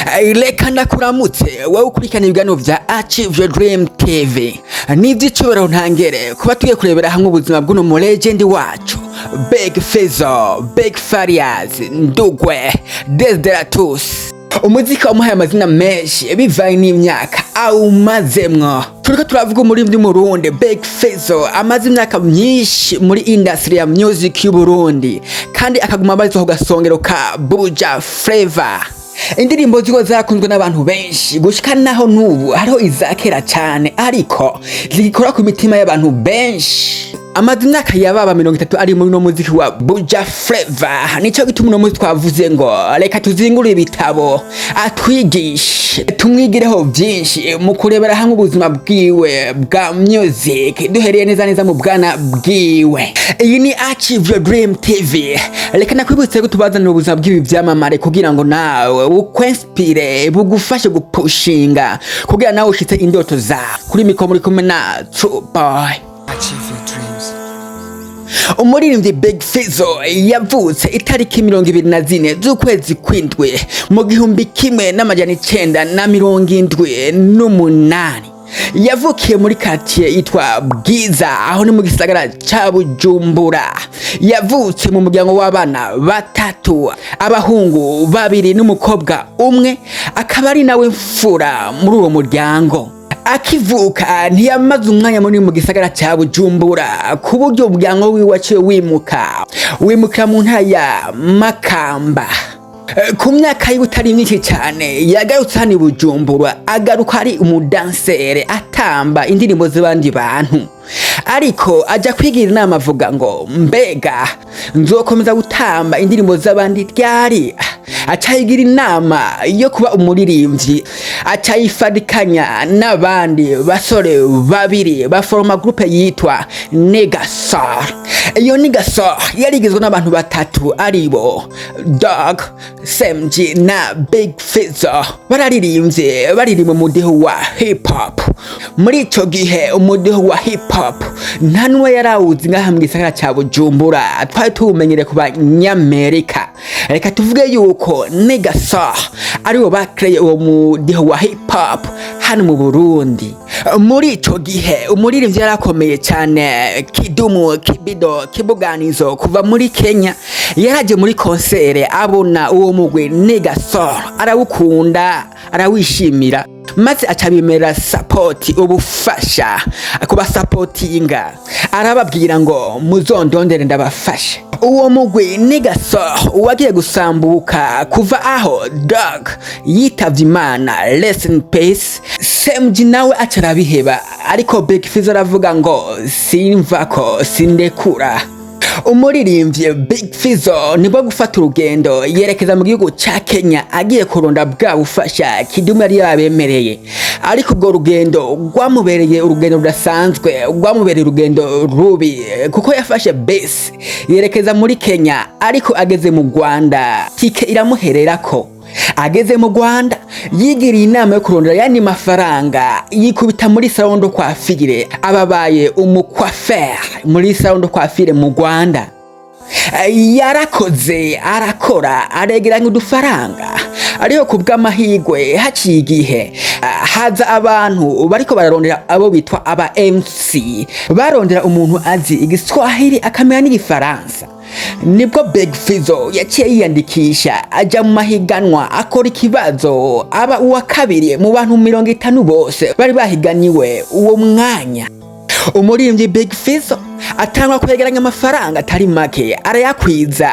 Reka ndakuramutse wowe ukurikirana ibiganiro vya Achieve Your Dream TV. N'ivyicubero ntangere kuba tugiye kurebera hamwe ubuzima bw'uno mu legend wacu Big Fizzo, Big Farias, Ndugwe, Desideratus. Umuziki wamuhaye amazina menshi bivaye n'imyaka awumazemwo. Turiko turavuga umuririmbyi mu Burundi Big Fizzo amaze imyaka myinshi muri industry ya music y'u Burundi kandi akaguma abarizwa ku gasongero ka Buja Flavor. Indirimbo zigo zakunzwe n'abantu benshi gushika naho nubu hariho izakera cyane ariko zikora ku mitima y'abantu benshi. Amazina akayababa 30 ari muri no muziki wa Buja Flavor. Nico gituma no muziki twavuze ngo reka tuzingure ibitabo atwigishe tumwigireho byinshi mu kurebera hamwe ubuzima bwiwe bwa music duhereye neza mu bwana bwiwe. Iyi ni Achieve Your Dream TV. Reka nakwibutse ko tubazanira ubuzima bw'ibi byamamare kugira ngo nawe ukwenspire bugufashe gupushinga kugira nawe ushitse indoto za kuri mikoro muri kumwe na True Boy. Achieve your dreams. Umuririmbyi Big Fizzo yavutse itariki 24 z'ukwezi kw'indwi mu 1978. Yavukiye muri quartier yitwa Bwiza aho ni mu gisagara ca Bujumbura. Yavutse mu muryango w'abana batatu, abahungu babiri n'umukobwa umwe, akaba ari nawe mfura muri uwo muryango. Akivuka ntiyamaze umwanya munini mu gisagara ca Bujumbura ku buryo umuryango wiwe waciye wimukira mu ntara ya Makamba. Ku myaka y'ubutari myinshi cyane yagarutse hano i Bujumbura, agaruka ari umudansere atamba indirimbo z'abandi bantu, ariko aja kwigira inama avuga ngo mbega nzokomeza gutamba indirimbo z'abandi ryari. Acayigira inama yo kuba umuririmbyi, acayifadikanya n'abandi basore babiri baforoma groupe yitwa Negasor. Iyo Negasor yarigizwe n'abantu batatu aribo Dog, Semji na Big Fizzo. Baririmba umudiho wa hip hop. Muri ico gihe umudiho wa hip hop nta n'uwe yarawuzi ngaha mu gisagara ca Bujumbura, twari tuwumenyere ku banyamerika. Reka tuvuge yuko Negasor aribo bakreye uwo mudiho wa hip hop hano mu Burundi. Muri ico gihe umuririmbyi yarakomeye cyane Kidumu Kibido Kibuganizo kuva muri Kenya yaraje muri concert abona uwo mugwe Negasor arawukunda arawishimira, maze acabimera support ubufasha kuba supportinga, arababwira ngo muzondondere ndabafasha. Uwo mugwe Negasor wagiye gusambuka kuva aho Dog yitavye Imana, rest in peace. Semji nawe acarabiheba, ariko Big Fizzo aravuga ngo simvako sindekura. Umuririmbyi Big Fizzo nibwo gufata urugendo yerekeza mu gihugu ca Kenya agiye kuronda bwa bufasha Kidumu yari yabemereye, ariko ubwo rugendo rwamubereye urugendo rudasanzwe, rwamubereye urugendo rubi kuko yafashe base yerekeza muri Kenya, ariko ageze mu Rwanda tike iramuhererako. Ageze mu Rwanda yigiriye inama yo kurondera yani mafaranga, yikubita muri salon de coiffure, ababaye umucoiffeur muri salon de coiffure mu Rwanda. Yarakoze arakora aregeranya udufaranga, ariho kubw'amahigwe haciye igihe haza abantu bariko bararondera abo bitwa aba MC, barondera umuntu azi igiswahili akamenya n'igifaransa. Nibwo Big Fizzo yaciye yiyandikisha aja mu mahiganwa akora ikibazo, aba uwa kabiri mu bantu 50 bose bari bahiganiwe uwo mwanya. Umuririmbyi Big Fizzo atangwa kwegeranya amafaranga atari make,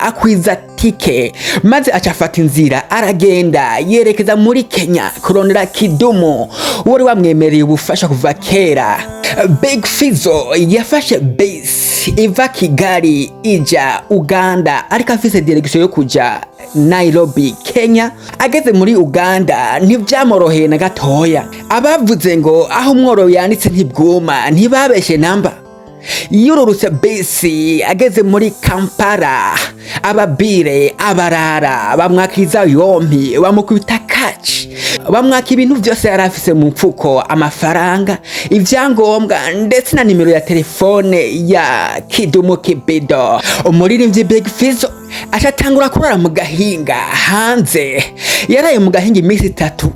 akwiza tike, maze acafata inzira aragenda yerekeza muri Kenya kurondera Kidumu wari wamwemereye ubufasha kuva kera. Big Fizzo yafashe base iva Kigali ija Uganda, ariko afise direction yo kuja Nairobi, Kenya. Ageze muri Uganda ntivyamoroheye na gatoya, abavuze ngo aho umworo yanditse ntibwuma, ntibabeshe namba. Yururutse base ageze muri Kampala, ababire abarara bamwakiza yompi bamukubita touch. Bamwaka ibintu byose yari afise mu mfuko, amafaranga, ivyangombwa ndetse na nimero ya telefone ya Kidumu Kibido. Umuririmbyi Big Fizzo acatangura kurara mu gahinga hanze. Yaraye mu gahinga iminsi 3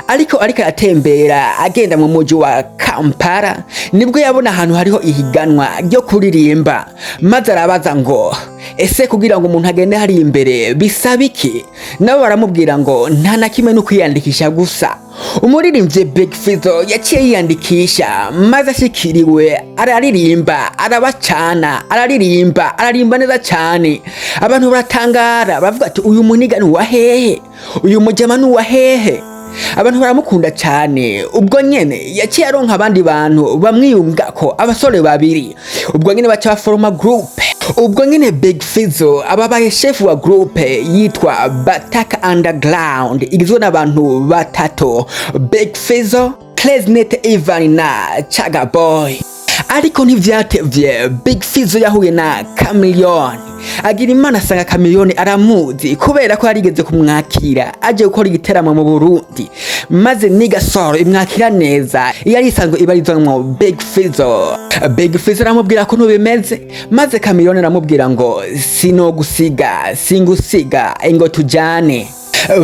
ariko atembera agenda mu muji wa Kampala, nibwo yabona ahantu hariho ihiganwa ryo kuririmba, maze arabaza ngo ese kugira ngo umuntu agende hari imbere bisaba iki? Nabo baramubwira ngo nta na kimwe no kwiyandikisha gusa. Umuririmbyi Big Fizzo yaciye yiyandikisha, maze ashikiriwe araririmba, arabacana, aririmba neza cyane. Abantu baratangara bavuga ati uyu muniga ni wa hehe, uyu mujama ni wa hehe. Abantu baramukunda cyane. Ubwo nyene yaciye aronka abandi bantu bamwiyungako, abasore babiri. Ubwo nyene baca forma group. Ubwo nyene Big Fizzo ababaye chef wa group yitwa Bataka Underground, igizwe n'abantu batatu: Big Fizzo, Klesnet Ivan na Chaga Boy. Ariko ntivyatevye, Big Fizzo yahuye na Chameleone. Agira Imana asanga Chameleone aramuzi kubera ko yarigeze kumwakira aje gukora igiteramo mu Burundi, maze nigasoro imwakira neza. Yari isanzwe ibarizwamwo Big Fizzo. Big Fizzo aramubwira ko ntubimeze, maze Chameleone aramubwira ngo singusiga ngo tujane.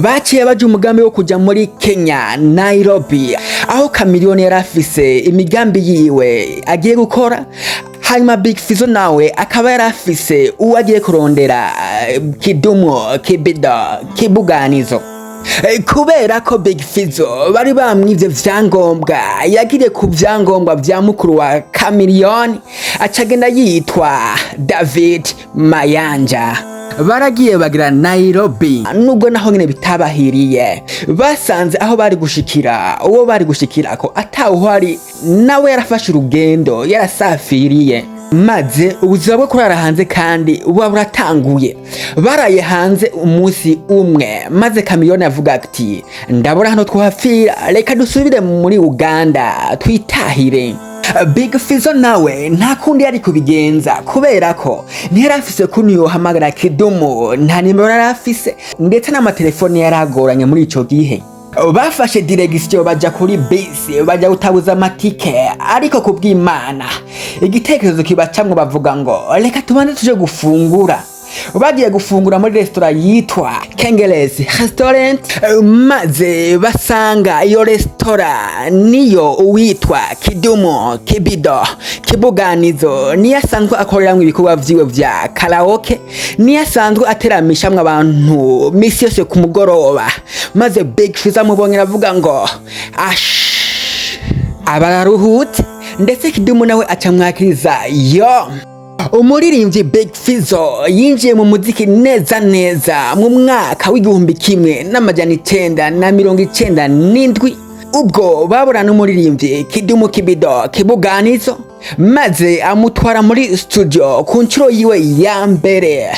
Baciye baje umugambi wo kuja muri Kenya, Nairobi, aho Chameleone yari afise imigambi yiwe agiye gukora. Hanyuma Big Fizzo nawe akaba yari afise uwo agiye kurondera Kidumu Kibido Kibuganizo. Kubera ko Big Fizzo bari bamwivye vyangombwa, yagiriye ku vyangombwa vya mukuru wa Chameleone, acagenda yitwa David Mayanja. Baragiye bagira Nairobi, nubwo naho nyene bitabahiriye. Basanze aho bari gushikira, uwo bari gushikirako atawuhari, nawe yarafashe urugendo, yarasafiriye. Maze ubuzima bwo kurara hanze kandi buba buratanguye. Baraye hanze umunsi umwe, maze Chameleone avuga ati ndabura hano twahafira, reka dusubire muri Uganda twitahire. Big Fizzo nawe nta kundi yari kubigenza kubera ko ntiyari afise kuntu yohamagara Kidumu, nta nimero yari afise, ndetse n'amatelefone yaragoranye muri ico gihe. Bafashe direction baja kuri bisi, baja gutabuza amatike, ariko kubw'Imana igitekerezo kibacamwe bavuga ngo reka tubanze tuje gufungura. Bagiye gufungura muri restaurant yitwa Kengelesi Restaurant, maze basanga iyo restaurant niyo uwitwa Kidumu Kibido Kibuganizo. Niyo asanzwe akoreramwo ibikorwa vyiwe vya karaoke, niyo asanzwe ateramishamwe abantu misi yose ku mugoroba. Maze Big Fizzo amubonye avuga ngo abararuhutse, ndetse Kidumu nawe acamwakiriza yo. Umuririmbyi Big Fizzo yinjiye mu muziki neza mu mwaka w'1997. Ubwo babura n'umuririmbyi Kidumu Kibido Kibuganizo, maze amutwara muri studio ku nshuro yiwe ya mbere.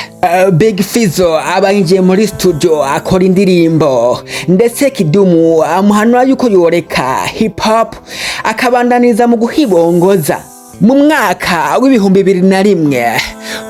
Big Fizzo aba yinjiye muri studio akora indirimbo, ndetse Kidumu amuhanura yuko yoreka hip hop akabandaniza mu guhibongoza. Mu mwaka w'2001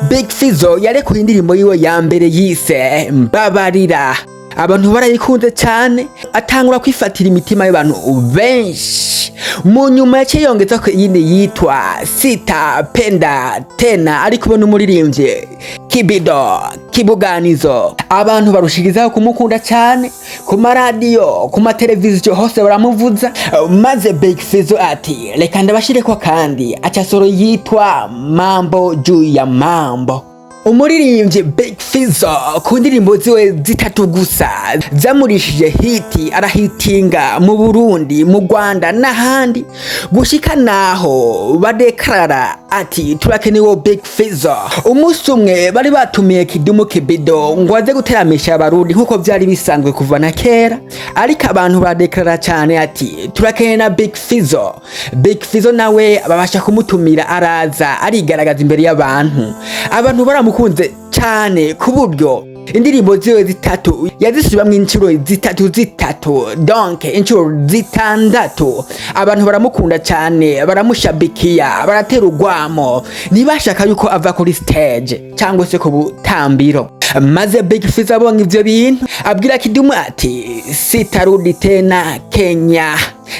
Big Fizzo yarekuye indirimbo yiwe ya mbere yise Mbabarira. Abantu barayikunze cyane, atangura kwifatira imitima y'abantu benshi. Mu nyuma yaciye yongeza ko yindi yitwa Sitapenda Tena, ariko ubona umuririmbyi Kibido Kibuganizo abantu barushirizaho kumukunda cyane, ku maradiyo, ku mateleviziyo hose baramuvuza. Maze Big Fizzo ati reka ndabashireko kandi acasoro yitwa Mambo juu ya Mambo. Umuririmbyi Big Fizzo ku ndirimbo ziwe 3 gusa zamurishije hiti, arahitinga mu Burundi, mu Rwanda n'ahandi, gushika naho badekarara ati turakenewe Big Fizzo. Umunsi umwe bari batumiye Kidumu Kibido ngo aze guteramisha abarundi nkuko byari bisanzwe kuva na kera, ariko abantu badekarara cyane ati turakeneye na Big Fizzo. Big Fizzo nawe babasha kumutumira, araza arigaragaza imbere y'abantu. Abantu baramukunze cyane ku buryo indirimbo ziwe 3 yazisubamwe inshuro 3 donc inshuro 6. Abantu baramukunda cyane, baramushabikiya, baratera urwamo, ntibashaka yuko ava kuri stage cyangwa se ku butambiro. maze Big Fizzo abonye ivyo bintu abwira Kidumu ati sitarudi tena Kenya,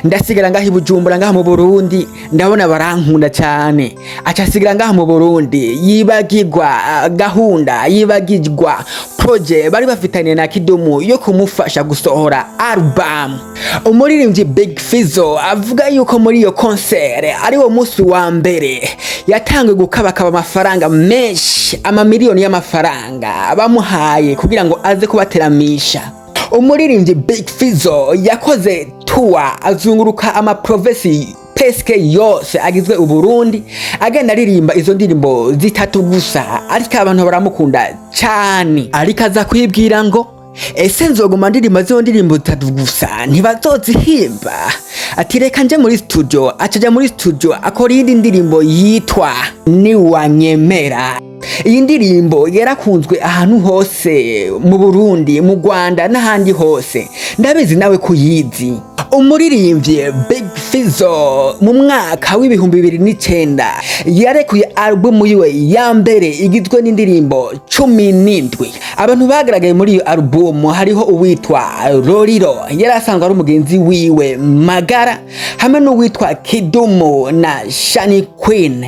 ndasigara ngaho i Bujumbura ngaho mu Burundi ndabona barankunda cyane. Aca asigara ngaho mu Burundi yibagirwa gahunda, yibagirwa project bari bafitanye na Kidumu yo kumufasha gusohora album. Umuririmbyi Big Fizzo avuga yuko muri iyo concert ari wo musi wa mbere yatangiye gukabakaba amafaranga menshi, amamiliyoni y'amafaranga bamuhaye kugira ngo aze kubateramisha. Umuririmbyi Big Fizzo yakoze tour azunguruka ama province peske yose agizwe Uburundi, agenda aririmba izo ndirimbo zitatu gusa, ariko abantu baramukunda cyane. Ariko aza kwibwira ngo ese nzoguma ndirimba zo ndirimbo zitatu gusa ntibazozihimba, ati reka nje muri studio. Acaja muri studio akora iyindi ndirimbo yitwa Ni Wanyemera. Iyi ndirimbo yarakunzwe ahantu hose mu Burundi, mu Rwanda n'ahandi hose, ndabizi nawe kuyizi. Umuririmbyi Big Fizzo mu mwaka w'ibihumbi 2009 yarekuye album yiwe ya mbere igizwe n'indirimbo 17. Abantu bagaragaye muri iyo album hariho uwitwa Roriro, yarasanzwe ari umugenzi wiwe Magara, hamwe n'uwitwa Kidumu na Shani Queen.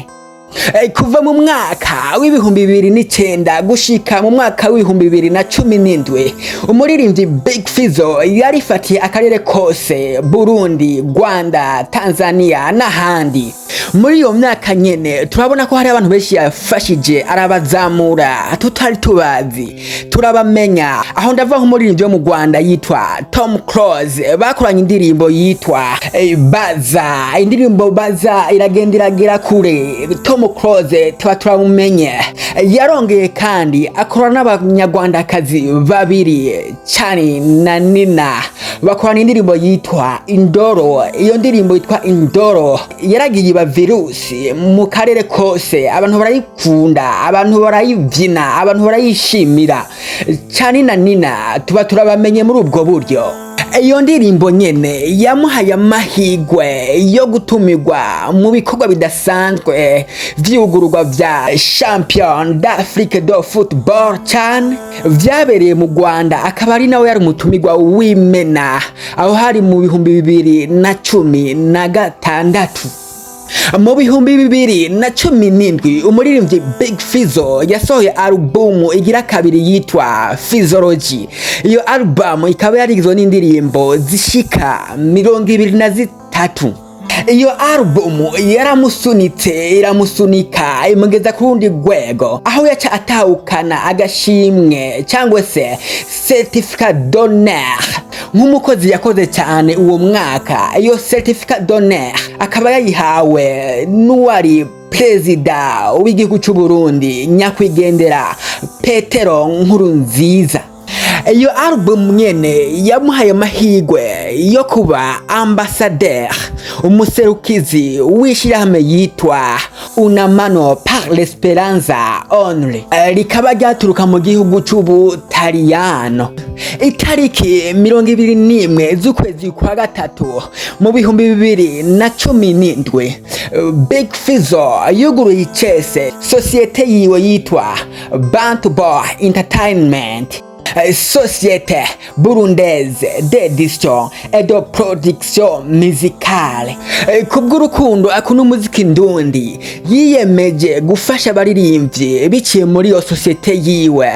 Kuva mu mwaka w'ibihumbi 2009 gushika mu mwaka w'ibihumbi 2017 umuririmbyi Big Fizzo yarifatiye akarere kose, Burundi, Rwanda, Tanzania n'ahandi. Muri iyo myaka nyene turabona ko hari abantu benshi yafashije arabazamura tutari tubazi, turabamenya. Aho ndava nk'umuririmbyi wo mu Rwanda yitwa Tom Close, bakoranye indirimbo yitwa Baza. Indirimbo Baza iragendera kure. Tom Close tuba turamumenye. Yarongeye kandi akora n'abanyarwandakazi babiri cyane na Nina, bakorana indirimbo yitwa Indoro. Iyo ndirimbo yitwa Indoro yaragiye iba virusi mu karere kose, abantu barayikunda, abantu barayivyina, abantu barayishimira cyane. Na Nina tuba turabamenye muri ubwo buryo. Iyo ndirimbo nyene yamuhaye amahigwe yo gutumirwa mu bikorwa bidasanzwe vy'ugururwa vya Champion d'Afrique de Football CHAN vyabereye mu Rwanda, akaba ari nawe yari umutumirwa w'imena, aho hari mu bihumbi 2016. Mu bihumbi 2017 umuririmbyi Big Fizzo yasohoye album igira kabiri yitwa Fizzology. Iyo album ikaba yarigizwe n'indirimbo zishika 23. Iyo album yaramusunitse, iramusunika imugeza ku rundi rwego, aho yaca atahukana agashimwe cyangwa se certificat d'honneur nk'umukozi yakoze cyane uwo mwaka. Iyo certificat d'honneur akaba yayihawe n'uwari perezida w'igihugu cy'u Burundi nyakwigendera Petero Nkurunziza. Iyo album nyene yamuhaye amahigwe yo kuba ambassadeur, umuserukizi w'ishirahamwe yitwa Una mano par l'esperanza only, rikaba ryaturuka mu gihugu c'Ubutaliyano. Itariki 21 z'ukwezi kwa gatatu mu bihumbi 2017 Big Fizzo yuguruye icese societe yiwe yitwa Bantu Boy Entertainment, Société burundaise d'édition et de production musicale. Kubw'urukundo akunda umuziki ndundi, yiyemeje gufasha abaririmbyi biciye muri iyo societe yiwe.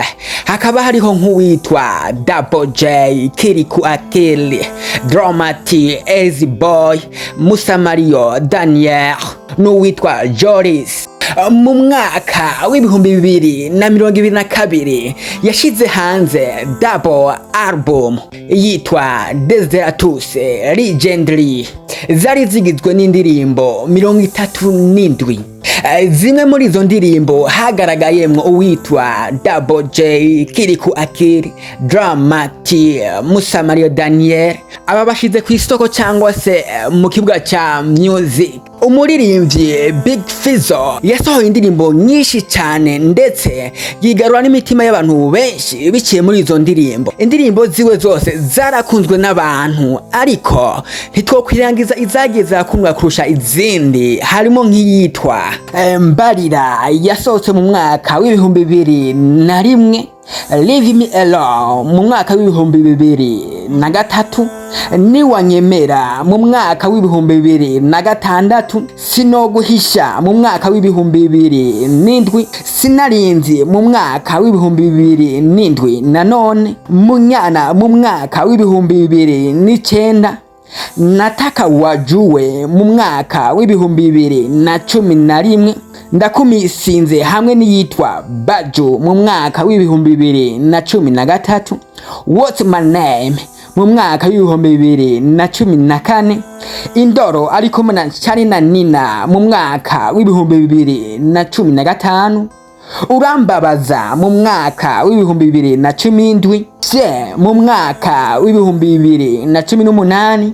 Hakaba hariho nk'uwitwa Double J, Kiriku Akili, Dramati, Easy Boy, Musa Mario, Daniel n'uwitwa Joris. Mu mwaka w'ibihumbi 2022 yashize hanze double album yitwa Desideratus Legendary, zari zigizwe n'indirimbo 37. Zimwe muri izo ndirimbo hagaragayemwo uwitwa Double J, Kiriku Akili, Dramati, Musa Mario, Daniel, aba bashize ku isoko cyangwa se mu kibuga ca music. Umuririmbyi Big Fizzo yasohoye indirimbo nyinshi cyane, ndetse yigarura n'imitima y'abantu benshi biciye muri izo ndirimbo. Indirimbo ziwe zose zarakunzwe n'abantu, ariko ntitwokwirangiza izageza kumwa kurusha izindi. Harimo nk'iyitwa Mbarira yasohotse mu mwaka w'ibihumbi 2001, Leave Me Alone mu mwaka w'ibihumbi 2003, Niwanyemera mu mwaka w'ibihumbi 2006, Sinoguhisha mu mwaka w'ibihumbi 2007, Sinarinzi mu mwaka w'ibihumbi 2007 nanone, Munyana mu mwaka w'ibihumbi 2009, Nataka Wajue mu mwaka w'ibihumbi 2011, Ndakumisinze hamwe n'iyitwa Baju mu mwaka w'ibihumbi 2013, What's My Name mu mwaka w'ibihumbi 2014, Indoro ari kumwe na Charly na Nina mu mwaka w'ibihumbi 2015, Urambabaza mu mwaka w'ibihumbi 2017, Se mu mwaka w'ibihumbi 2018,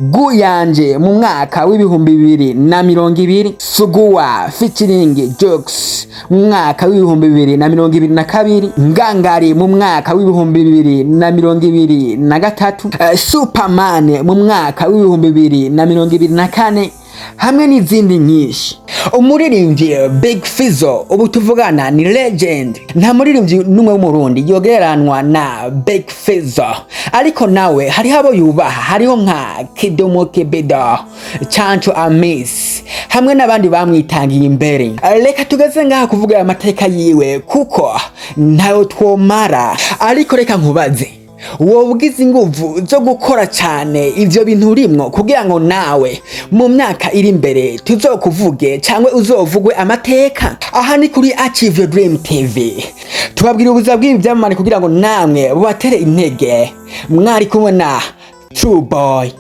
Guyanje mu mwaka w'ibihumbi 2020, Suguwa featuring Jokes mu mwaka w'ibihumbi 2022, Ngangari mu mwaka w'ibihumbi 2023, Superman mu mwaka w'ibihumbi 2024, hamwe n'izindi nyinshi. Umuririmbyi Big Fizzo ubu tuvugana ni legend, nta muririmbyi numwe w'umurundi yogeranwa na Big Fizzo, ariko nawe hariho abo yubaha, hariho nka Kidumu Kibido, Chancho Amis hamwe n'abandi bamwitangiye imbere. Reka tugeze ngaha kuvuga amateka yiwe kuko ntayo twomara, ariko reka nkubaze, wowe ugize inguvu zo gukora cyane ivyo bintu urimwo kugira ngo nawe mu myaka iri imbere tuzokuvuge cyangwa uzovugwe amateka? Aha ni kuri Achieve Your Dream TV, tubabwira ubuza bw'ibi byamamare kugira ngo namwe bubatere intege. Mwari kumwe na True Boy.